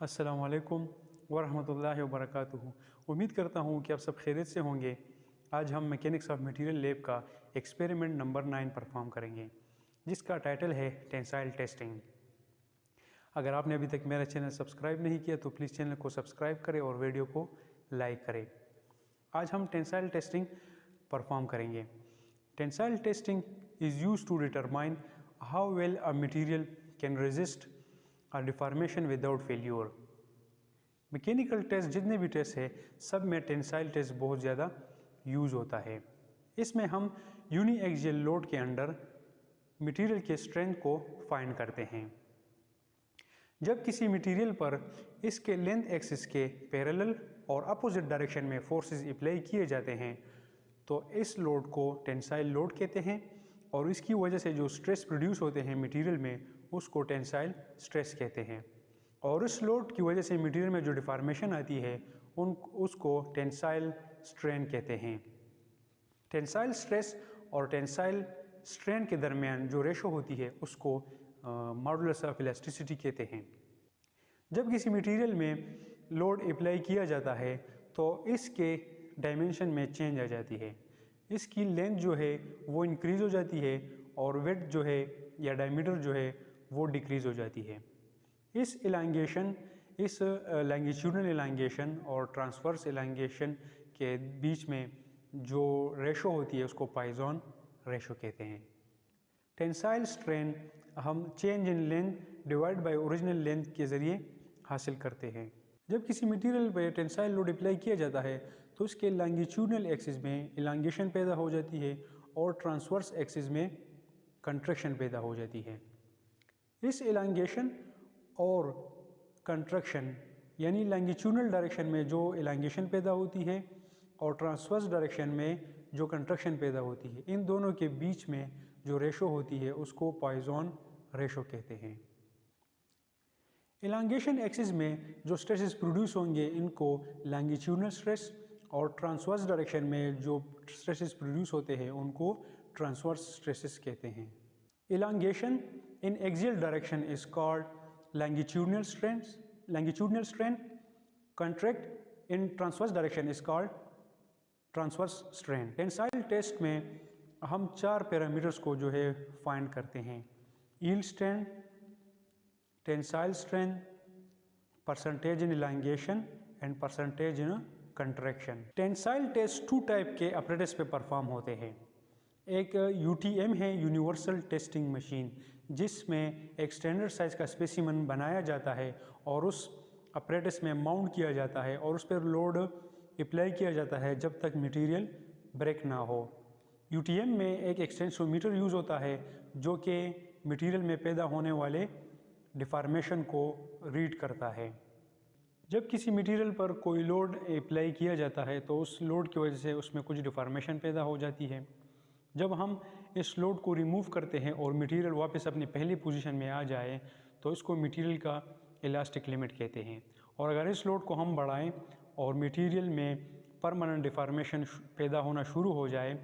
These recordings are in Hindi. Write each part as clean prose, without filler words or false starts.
अस्सलामुअलैकुम वरहमतुल्लाहि वबरकातुहू। उम्मीद करता हूँ कि आप सब खैरियत से होंगे। आज हम मैकेनिक्स ऑफ मटेरियल लैब का एक्सपेरिमेंट नंबर 9 परफॉर्म करेंगे, जिसका टाइटल है टेंसाइल टेस्टिंग। अगर आपने अभी तक मेरा चैनल सब्सक्राइब नहीं किया तो प्लीज़ चैनल को सब्सक्राइब करें और वीडियो को लाइक करें। आज हम टेंसाइल टेस्टिंग परफॉर्म करेंगे। Tensile testing is used to determine how well a material can resist deformation without failure. Mechanical test जितने भी टेस्ट है सब में टेंसाइल टेस्ट बहुत ज़्यादा यूज़ होता है। इसमें हम यूनी एक्सियल लोड के अंडर मटेरियल के स्ट्रेंथ को फाइंड करते हैं। जब किसी मटेरियल पर इसके लेंथ एक्सिस के पैरेलल और अपोजिट डायरेक्शन में फोर्सेस अप्लाई किए जाते हैं तो इस लोड को टेंसाइल लोड कहते हैं, और इसकी वजह से जो स्ट्रेस प्रोड्यूस होते हैं मटेरियल में उसको टेंसाइल स्ट्रेस कहते हैं। और इस लोड की वजह से मटेरियल में जो डिफॉर्मेशन आती है उसको टेंसाइल स्ट्रेन कहते हैं। टेंसाइल स्ट्रेस और टेंसाइल स्ट्रेन के दरमियान जो रेशो होती है उसको मॉडुलस ऑफ इलास्टिसिटी कहते हैं। जब किसी मटेरियल में लोड अप्लाई किया जाता है तो इसके डायमेंशन में चेंज आ जाती है। इसकी लेंथ जो है वो इंक्रीज़ हो जाती है और विड्थ जो है या डायमीटर जो है वो डिक्रीज़ हो जाती है। इस इलांगेशन, इस लैंगिट्यूडनल इलांगेशन और ट्रांसवर्स इलांगेशन के बीच में जो रेशो होती है उसको पाइजन रेशो कहते हैं। टेंसाइल स्ट्रेन हम change in length divide by original length के ज़रिए हासिल करते हैं। जब किसी मटेरियल पर टेंसाइल लोड अप्लाई किया जाता है तो उसके लैंगिट्यूडनल एक्सिस में इलांगेशन पैदा हो जाती है और ट्रांसवर्स एक्सिस में कंट्रैक्शन पैदा हो जाती है। इस इलांगेशन और कंट्रैक्शन यानी लैंगिट्यूडनल डायरेक्शन में जो इलांगेशन पैदा होती है और ट्रांसवर्स डायरेक्शन में जो कंट्रैक्शन पैदा होती है, इन दोनों के बीच में जो रेशो होती है उसको पॉइजन रेशो कहते हैं। इलांगेशन एक्सिस में जो स्ट्रेसेस प्रोड्यूस होंगे इनको लैंगिट्यूडनल स्ट्रेस और ट्रांसवर्स डायरेक्शन में जो स्ट्रेसेस प्रोड्यूस होते हैं उनको ट्रांसवर्स स्ट्रेसेस कहते हैं। Elongation in axial direction is called longitudinal strain. Contract in transverse direction is called transverse strain. Tensile test में हम 4 पैरामीटर्स को जो है फाइंड करते हैं: yield strength, tensile strength, percentage in elongation and percentage in contraction. Tensile test 2 type के अपरेटस पे परफॉर्म होते हैं। एक यूटीएम है, यूनिवर्सल टेस्टिंग मशीन, जिसमें एक स्टैंडर्ड साइज का स्पेसिमन बनाया जाता है और उस अपरेटस में माउंट किया जाता है और उस पर लोड अप्लाई किया जाता है जब तक मटेरियल ब्रेक ना हो। यूटीएम में एक एक्सटेंसोमीटर यूज़ होता है जो कि मटेरियल में पैदा होने वाले डिफॉर्मेशन को रीड करता है। जब किसी मटेरियल पर कोई लोड अप्लाई किया जाता है तो उस लोड की वजह से उसमें कुछ डिफॉर्मेशन पैदा हो जाती है। जब हम इस लोड को रिमूव करते हैं और मटेरियल वापस अपनी पहली पोजीशन में आ जाए तो इसको मटेरियल का इलास्टिक लिमिट कहते हैं। और अगर इस लोड को हम बढ़ाएं और मटेरियल में परमानेंट डिफॉर्मेशन पैदा होना शुरू हो जाए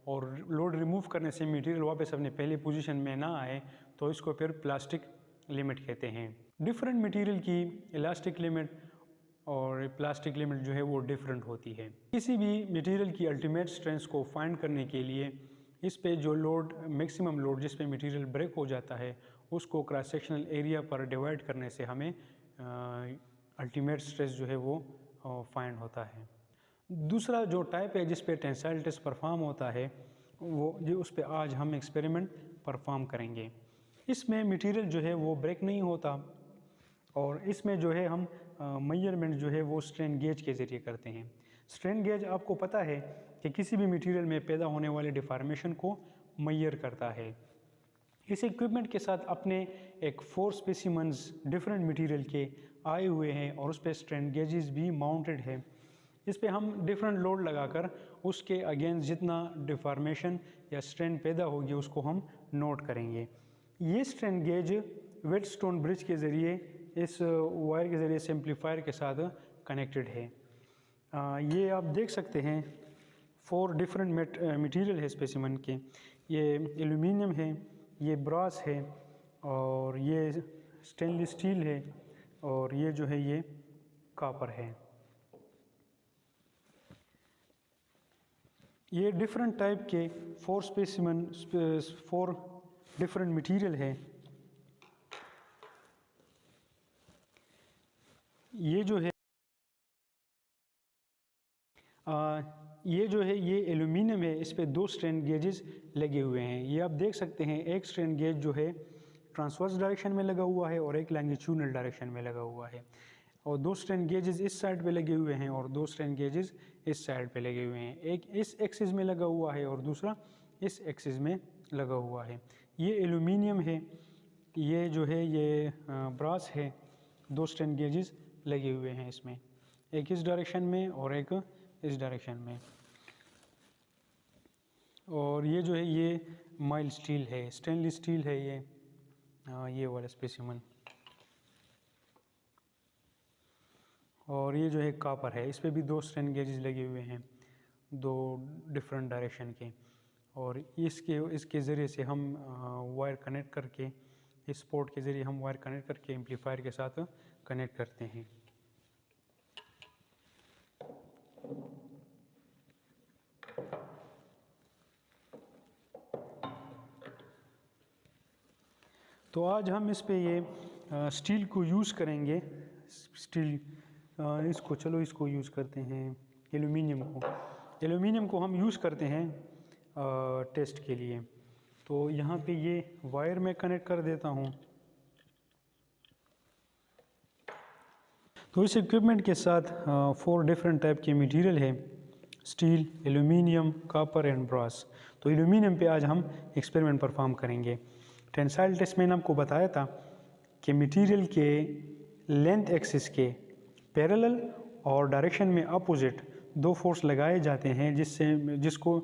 और लोड रिमूव करने से मटेरियल वापस अपनी पहली पोजीशन में ना आए तो इसको फिर प्लास्टिक लिमिट कहते हैं। डिफरेंट मटेरियल की इलास्टिक लिमिट और प्लास्टिक लिमिट जो है वो डिफरेंट होती है। किसी भी मटेरियल की अल्टीमेट स्ट्रेंथ को फाइंड करने के लिए इस पे जो लोड, मैक्सिमम लोड जिस पे मटेरियल ब्रेक हो जाता है उसको क्रॉस सेक्शनल एरिया पर डिवाइड करने से हमें अल्टीमेट स्ट्रेस जो है वो फाइंड होता है। दूसरा जो टाइप है जिस पे टेंसाइल टेस्ट परफॉर्म होता है वो जो उस पर आज हम एक्सपेरिमेंट परफॉर्म करेंगे। इसमें मटेरियल जो है वो ब्रेक नहीं होता और इसमें जो है हम मेजरमेंट जो है वो स्ट्रेन गेज के ज़रिए करते हैं। स्ट्रेन गेज आपको पता है कि किसी भी मटेरियल में पैदा होने वाले डिफॉर्मेशन को मेजर करता है। इस इक्विपमेंट के साथ अपने एक 4 स्पेसिमेंस डिफरेंट मटेरियल के आए हुए हैं और उस पर स्ट्रेन गेजेस भी माउंटेड है। इस पे हम डिफरेंट लोड लगाकर उसके अगेंस्ट जितना डिफॉर्मेशन या स्ट्रेन पैदा होगी उसको हम नोट करेंगे। ये स्ट्रेन गेज वेटस्टोन ब्रिज के ज़रिए इस वायर के ज़रिए सिम्प्लीफायर के साथ कनेक्टेड है। ये आप देख सकते हैं 4 डिफरेंट मटेरियल है स्पेसिमन के। ये एल्यूमिनियम है, ये ब्रास है और ये स्टेनलेस स्टील है, और ये जो है ये कॉपर है। ये डिफरेंट टाइप के 4 डिफरेंट मटेरियल है। ये जो है ये एल्यूमिनियम है, इस पे 2 स्ट्रेन गेजेस लगे हुए हैं। ये आप देख सकते हैं, एक स्ट्रेन गेज जो है ट्रांसवर्स डायरेक्शन में लगा हुआ है और एक लॉन्गिट्यूडनल डायरेक्शन में लगा हुआ है, और 2 स्ट्रेन गेजेस इस साइड पे लगे हुए हैं और 2 स्ट्रेन गेजेस इस साइड पे लगे हुए हैं। एक इस एक्सिस में लगा हुआ है और दूसरा इस एक्सिस में लगा हुआ है। ये एल्यूमिनियम है, ये जो है ये ब्रास है। 2 स्ट्रेन गेजेस लगे हुए हैं इसमें, एक इस डायरेक्शन में और एक इस डायरेक्शन में। और ये जो है ये माइल्ड स्टील है, स्टेनलेस स्टील है ये वाला स्पेसिमन। और ये जो है कॉपर है, इस पे भी 2 स्ट्रेन गेजेस लगे हुए हैं, 2 डिफरेंट डायरेक्शन के। और इसके ज़रिए से हम वायर कनेक्ट करके, इस पोर्ट के ज़रिए हम वायर कनेक्ट करके एम्पलीफायर के साथ कनेक्ट करते हैं। तो आज हम इस पे ये स्टील को यूज़ करेंगे। इसको यूज़ करते हैं एल्यूमिनियम को हम यूज़ करते हैं टेस्ट के लिए। तो यहाँ पे ये वायर में कनेक्ट कर देता हूँ। तो इस इक्विपमेंट के साथ 4 डिफरेंट टाइप के मटेरियल है, steel, aluminium, copper and brass. तो एल्यूमिनियम पे आज हम एक्सपेरिमेंट परफॉर्म करेंगे। टेंसाइल टेस्ट मैंने आपको बताया था कि मटेरियल के लेंथ एक्सिस के पैरेलल और डायरेक्शन में अपोजिट 2 फोर्स लगाए जाते हैं, जिसको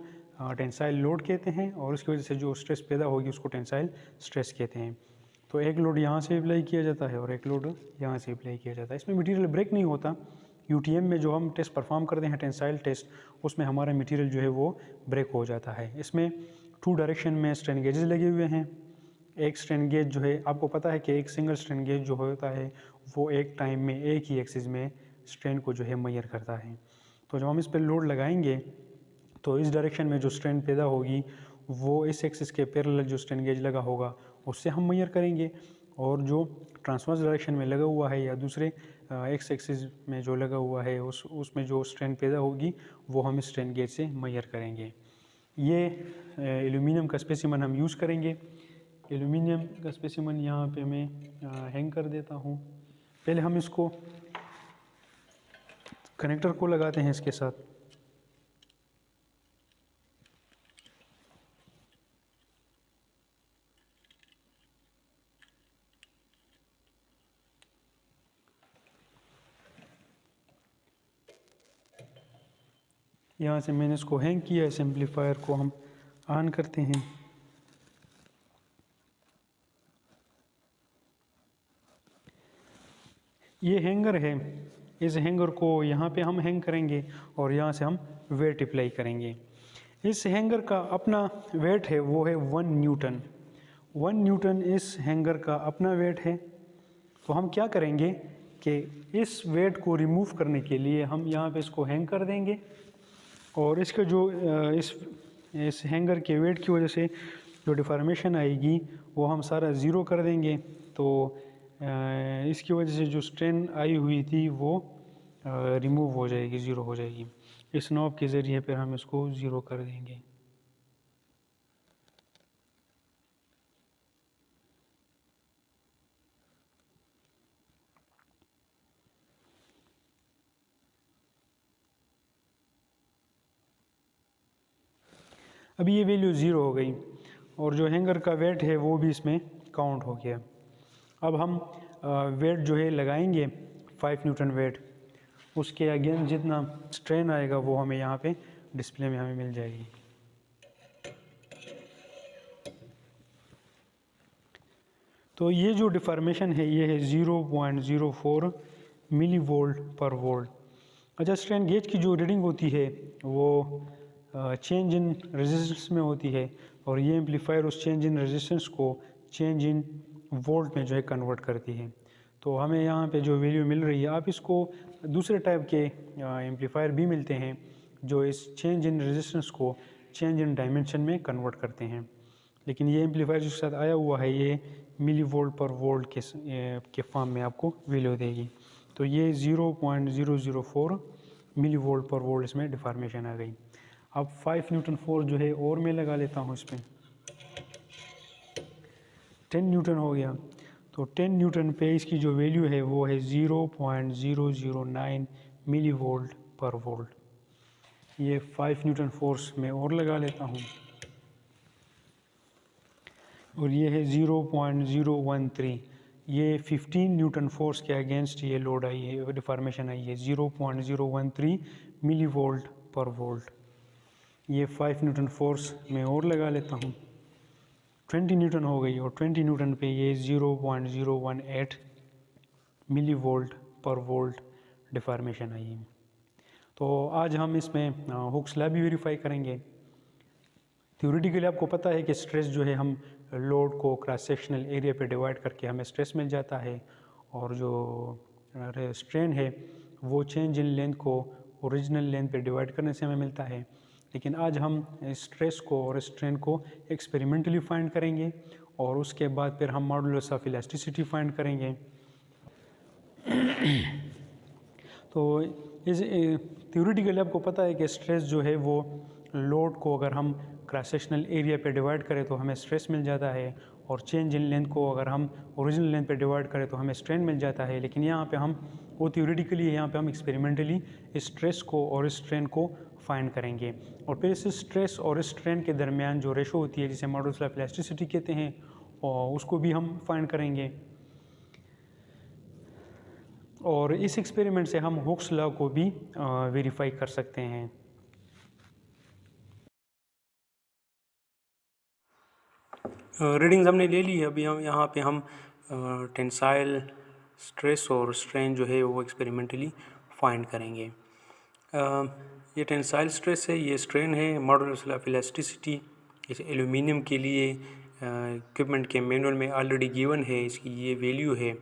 टेंसाइल लोड कहते हैं, और उसकी वजह से जो स्ट्रेस पैदा होगी उसको टेंसाइल स्ट्रेस कहते हैं। तो एक लोड यहाँ से अप्लाई किया जाता है और एक लोड यहाँ से अप्लाई किया जाता है। इसमें मटेरियल ब्रेक नहीं होता। यूटीएम में जो हम टेस्ट परफॉर्म करते हैं टेंसाइल टेस्ट, उसमें हमारा मटेरियल जो है वो ब्रेक हो जाता है। इसमें 2 डायरेक्शन में स्ट्रेन गेजेस लगे हुए हैं। एक स्ट्रेन गेज जो है, आपको पता है कि एक सिंगल स्ट्रेन गेज जो होता है वो एक टाइम में एक ही एक्सिस में स्ट्रेन को जो है मेजर करता है। तो जब हम इस पर लोड लगाएंगे तो इस डायरेक्शन में जो स्ट्रेन पैदा होगी वो इस एक्सिस के पैरेलल जो स्ट्रेन गेज लगा होगा उससे हम मेजर करेंगे, और जो ट्रांसवर्स डायरेक्शन में लगा हुआ है या दूसरे एक्स एक्सिस में जो लगा हुआ है उसमें जो स्ट्रेन पैदा होगी वो हम इस स्ट्रेन गेज से मेजर करेंगे। ये एल्यूमिनियम का स्पेसिमन हम यूज़ करेंगे। एल्यूमिनियम का स्पेसिमन यहाँ पे मैं हैंग कर देता हूँ। पहले हम इसको कनेक्टर को लगाते हैं इसके साथ। यहाँ से मैंने इसको हैंग किया। इस एम्पलीफायर को हम ऑन करते हैं। ये हैंगर है, इस हैंगर को यहाँ पे हम हैंग करेंगे और यहाँ से हम वेट अप्लाई करेंगे। इस हैंगर का अपना वेट है वो है 1 न्यूटन। 1 न्यूटन इस हैंगर का अपना वेट है। तो हम क्या करेंगे कि इस वेट को रिमूव करने के लिए हम यहाँ पे इसको हैंग कर देंगे, और इसका जो इस हैंगर के वेट की वजह से जो डिफॉर्मेशन आएगी वो हम सारा ज़ीरो कर देंगे। तो इसकी वजह से जो स्ट्रेन आई हुई थी वो रिमूव हो जाएगी, ज़ीरो हो जाएगी। इस नॉब के ज़रिए फिर हम इसको ज़ीरो कर देंगे। अभी ये वैल्यू ज़ीरो हो गई और जो हैंगर का वेट है वो भी इसमें काउंट हो गया। अब हम वेट जो है लगाएंगे 5 न्यूटन वेट, उसके अगेंस्ट जितना स्ट्रेन आएगा वो हमें यहाँ पे डिस्प्ले में हमें मिल जाएगी। तो ये जो डिफॉर्मेशन है ये है 0.04 मिली वोल्ट पर वोल्ट। अच्छा, स्ट्रेन गेज की जो रीडिंग होती है वो चेंज इन रेजिस्टेंस में होती है, और ये एम्पलीफायर उस चेंज इन रेजिस्टेंस को चेंज इन वोल्ट में जो है कन्वर्ट करती है। तो हमें यहाँ पे जो वैल्यू मिल रही है, आप इसको दूसरे टाइप के एम्पलीफायर भी मिलते हैं जो इस चेंज इन रेजिस्टेंस को चेंज इन डायमेंशन में कन्वर्ट करते हैं, लेकिन ये एम्पलीफायर जिसके साथ आया हुआ है ये मिली वोल्ट पर वोल्ट के फॉर्म में आपको वैल्यू देगी। तो ये 0.004 मिली वोल्ट पर वोल्ट इसमें डिफॉर्मेशन आ गई। अब 5 न्यूटन फोर्स जो है और मैं लगा लेता हूँ, इस पर 10 न्यूटन हो गया। तो 10 न्यूटन पे इसकी जो वैल्यू है वो है 0.009 मिली वोल्ट पर वोल्ट। ये 5 न्यूटन फोर्स मैं और लगा लेता हूँ, और ये है 0.013। ये 15 न्यूटन फोर्स के अगेंस्ट ये लोड आई है, डिफॉर्मेशन आई है 0.013 मिली वोल्ट पर वोल्ट। ये 5 न्यूटन फोर्स मैं और लगा लेता हूँ, 20 न्यूटन हो गई, और 20 न्यूटन पे ये 0.018 मिली वोल्ट पर वोल्ट डिफॉर्मेशन आई है। तो आज हम इसमें हुक्स लॉ भी वेरीफाई करेंगे। थ्योरेटिकली आपको पता है कि स्ट्रेस जो है हम लोड को क्रॉस सेक्शनल एरिया पे डिवाइड करके हमें स्ट्रेस मिल जाता है, और जो स्ट्रेन है वो चेंज इन लेंथ को ओरिजिनल लेंथ पे डिवाइड करने से हमें मिलता है। लेकिन आज हम स्ट्रेस को और स्ट्रेन को एक्सपेरिमेंटली फाइंड करेंगे, और उसके बाद फिर हम मॉडुलस ऑफ इलास्टिसिटी फाइंड करेंगे। तो इस थ्योरेटिकली आपको पता है कि स्ट्रेस जो है वो लोड को अगर हम क्रॉस सेक्शनल एरिया पे डिवाइड करें तो हमें स्ट्रेस मिल जाता है, और चेंज इन लेंथ को अगर हम ओरिजिनल लेंथ पे डिवाइड करें तो हमें स्ट्रेन मिल जाता है। लेकिन यहाँ पे हम वो थ्योरेटिकली है, यहाँ पे हम एक्सपेरिमेंटली स्ट्रेस को और स्ट्रेन को फाइंड करेंगे, और फिर इस स्ट्रेस और स्ट्रेन के दरमियान जो रेशो होती है जिसे मॉडुलस ऑफ इलास्टिसिटी कहते हैं, और उसको भी हम फाइंड करेंगे। और इस एक्सपेरिमेंट से हम हुक्स लॉ को भी वेरीफाई कर सकते हैं। रीडिंग्स हमने ले ली है। अभी हम यहाँ पे हम टेंसाइल स्ट्रेस और स्ट्रेन जो है वो एक्सपेरिमेंटली फाइंड करेंगे। ये टेंसाइल स्ट्रेस है, ये स्ट्रेन है। मॉडुलस ऑफ इलास्टिसिटी इस एल्यूमिनियम के लिए इक्विपमेंट के मैनुअल में ऑलरेडी गिवन है, इसकी ये वैल्यू है।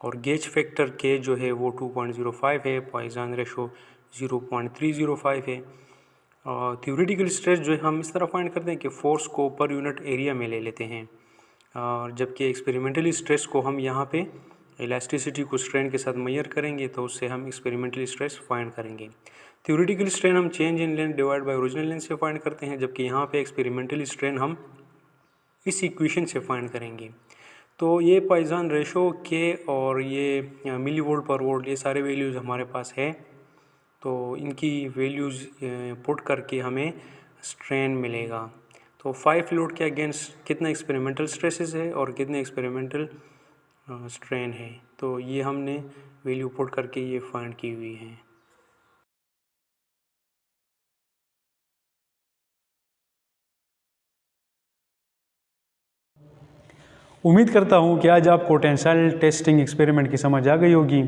और गेज फैक्टर के जो है वो 2.05 है, पॉइसन रेशो 0.305 है। थ्योरेटिकल स्ट्रेस जो है हम इस तरह फाइंड करते हैं कि फोर्स को पर यूनिट एरिया में ले लेते हैं, और जबकि एक्सपेरिमेंटली स्ट्रेस को हम यहाँ पे इलास्टिसिटी को स्ट्रेन के साथ मेजर करेंगे, तो उससे हम एक्सपेरिमेंटली स्ट्रेस फाइंड करेंगे। थ्योरेटिकल स्ट्रेन हम change in length divide by original length से फाइंड करते हैं, जबकि यहाँ पे एक्सपेरिमेंटली स्ट्रेन हम इस इक्वेशन से फाइंड करेंगे। तो ये पॉइसन रेशो के और ये मिली वोल्ट पर वोल्ट, ये सारे वैल्यूज़ हमारे पास है। तो इनकी वैल्यूज़ पुट करके हमें स्ट्रेन मिलेगा। तो 5 लोड के अगेंस्ट कितना एक्सपेरिमेंटल स्ट्रेसेस है और कितने एक्सपेरिमेंटल स्ट्रेन है, तो ये हमने वैल्यू पुट करके ये फाइंड की हुई है। उम्मीद करता हूँ कि आज आपको टेंसाइल टेस्टिंग एक्सपेरिमेंट की समझ आ गई होगी।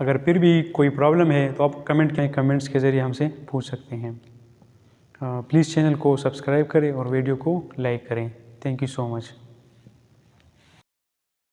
अगर फिर भी कोई प्रॉब्लम है तो आप कमेंट्स के ज़रिए हमसे पूछ सकते हैं। प्लीज़ चैनल को सब्सक्राइब करें और वीडियो को लाइक करें। Thank you so much.